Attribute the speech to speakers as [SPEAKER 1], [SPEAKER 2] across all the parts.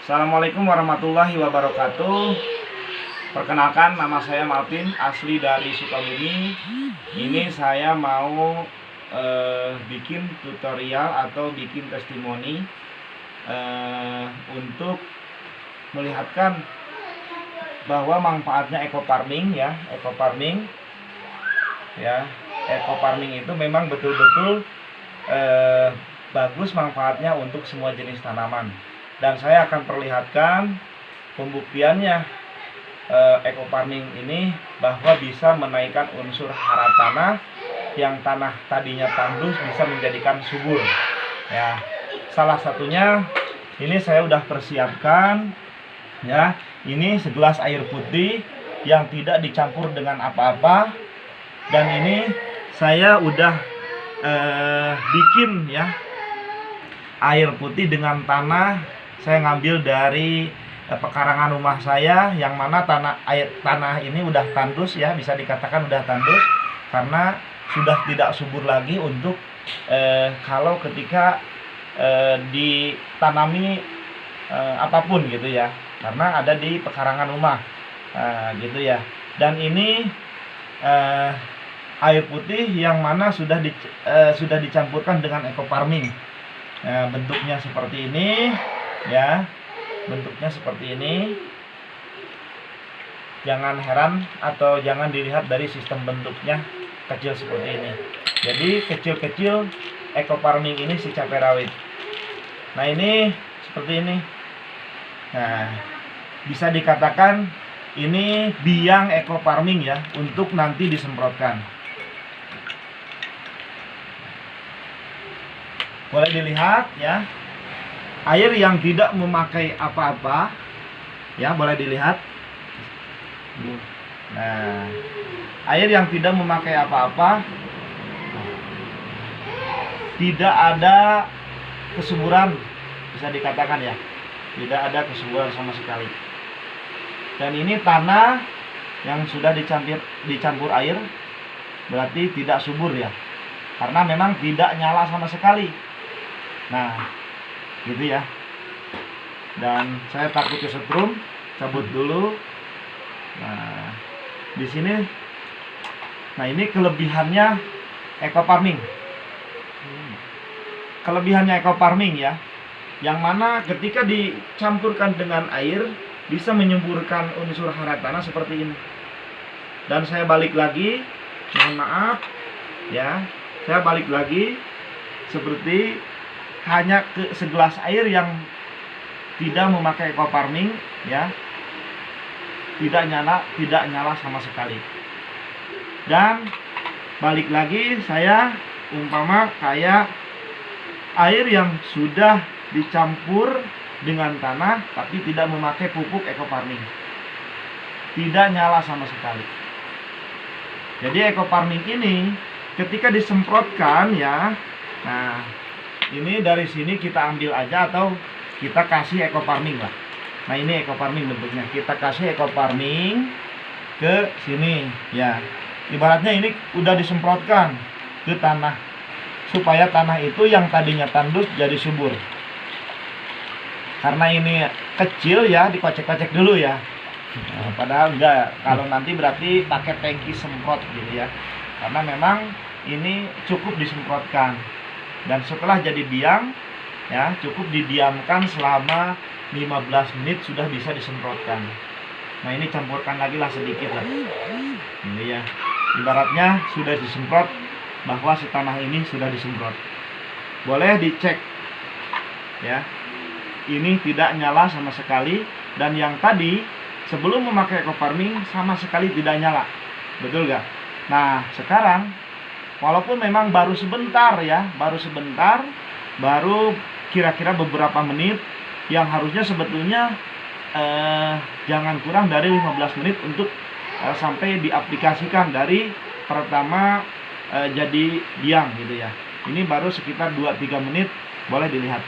[SPEAKER 1] Assalamualaikum warahmatullahi wabarakatuh. Perkenalkan, nama saya Martin, asli dari Sukabumi. Ini saya mau bikin tutorial atau bikin testimoni untuk melihatkan bahwa manfaatnya eco farming ya. Eco farming itu memang betul-betul bagus manfaatnya untuk semua jenis tanaman. Dan saya akan perlihatkan pembuktiannya eco farming ini bahwa bisa menaikkan unsur hara tanah yang tanah tadinya tandus bisa menjadikan subur. Ya, salah satunya ini saya udah persiapkan ya. Ini segelas air putih yang tidak dicampur dengan apa-apa, dan ini saya udah bikin ya air putih dengan tanah. Saya ngambil dari pekarangan rumah saya, yang mana tanah ini udah tandus ya, bisa dikatakan udah tandus karena sudah tidak subur lagi untuk kalau ketika ditanami apapun gitu ya, karena ada di pekarangan rumah gitu ya. Dan ini air putih yang mana sudah dicampurkan dengan eco farming. Bentuknya seperti ini ya, bentuknya seperti ini. Jangan heran atau jangan dilihat dari sistem bentuknya kecil seperti ini. Jadi kecil-kecil eco farming ini si cabai rawit. Nah, ini seperti ini. Nah, bisa dikatakan ini biang eco farming ya, untuk nanti disemprotkan. Boleh dilihat ya, air yang tidak memakai apa-apa ya, boleh dilihat. Nah, air yang tidak memakai apa-apa, tidak ada kesuburan, bisa dikatakan ya, tidak ada kesuburan sama sekali. Dan ini tanah yang sudah dicampur air, berarti tidak subur ya, karena memang tidak nyala sama sekali. Nah, gitu ya. Dan saya takut kesetrum, cabut dulu. Nah, di sini, nah ini kelebihannya eco farming. Kelebihannya eco farming ya, yang mana ketika dicampurkan dengan air bisa menyemburkan unsur hara tanah seperti ini. Dan saya balik lagi, mohon maaf ya, saya balik lagi seperti hanya ke segelas air yang tidak memakai eco farming ya, tidak nyala sama sekali. Dan balik lagi, saya umpama kayak air yang sudah dicampur dengan tanah tapi tidak memakai pupuk eco farming, tidak nyala sama sekali. Jadi eco farming ini ketika disemprotkan ya, nah ini dari sini kita ambil aja atau kita kasih eco farming lah. Nah, ini eco farming bentuknya. Kita kasih eco farming ke sini ya. Ibaratnya ini udah disemprotkan ke tanah supaya tanah itu yang tadinya tandus jadi subur. Karena ini kecil ya, dikocek-kocek dulu ya. Nah, padahal enggak, kalau nanti berarti pakai tangki semprot gitu ya. Karena memang ini cukup disemprotkan. Dan setelah jadi biang ya, cukup didiamkan selama 15 menit sudah bisa disemprotkan. Nah, ini campurkan lagi lah sedikit lah. Ini ya, ibaratnya sudah disemprot, bahwa si tanah ini sudah disemprot. Boleh dicek ya, ini tidak nyala sama sekali. Dan yang tadi sebelum memakai eco farming sama sekali tidak nyala, betul gak? Nah, sekarang walaupun memang baru sebentar ya, baru kira-kira beberapa menit, yang harusnya sebetulnya jangan kurang dari 15 menit untuk sampai diaplikasikan dari pertama jadi biang gitu ya. Ini baru sekitar 2-3 menit, boleh dilihat.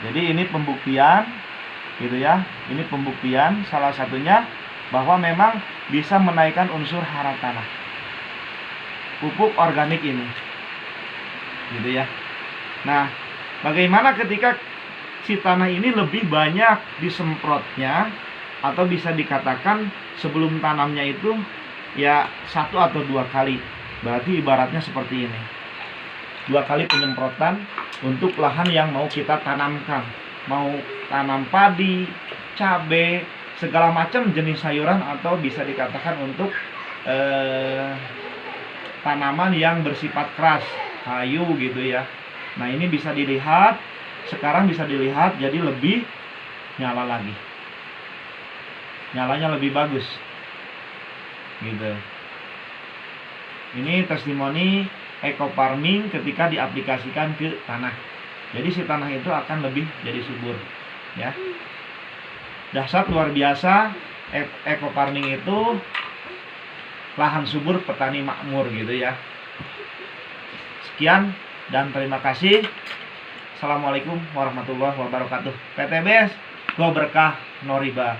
[SPEAKER 1] Jadi ini pembuktian gitu ya, ini pembuktian salah satunya bahwa memang bisa menaikkan unsur hara tanah pupuk organik ini gitu ya. Nah, Bagaimana ketika si tanah ini lebih banyak disemprotnya, atau bisa dikatakan sebelum tanamnya itu ya 1 atau 2 kali. Berarti ibaratnya seperti ini. 2 kali penyemprotan untuk lahan yang mau kita tanamkan. Mau tanam padi, cabai, segala macam jenis sayuran, atau bisa dikatakan untuk tanaman yang bersifat keras, kayu gitu ya. Nah, ini bisa dilihat, sekarang bisa dilihat jadi lebih nyala lagi. Nyalanya lebih bagus. Gitu. Ini testimoni eco farming ketika diaplikasikan ke tanah. Jadi si tanah itu akan lebih jadi subur, ya. Dahsyat luar biasa, eco farming itu lahan subur petani makmur gitu ya. Sekian dan terima kasih. Assalamualaikum warahmatullahi wabarakatuh. PTBS, go berkah, no riba.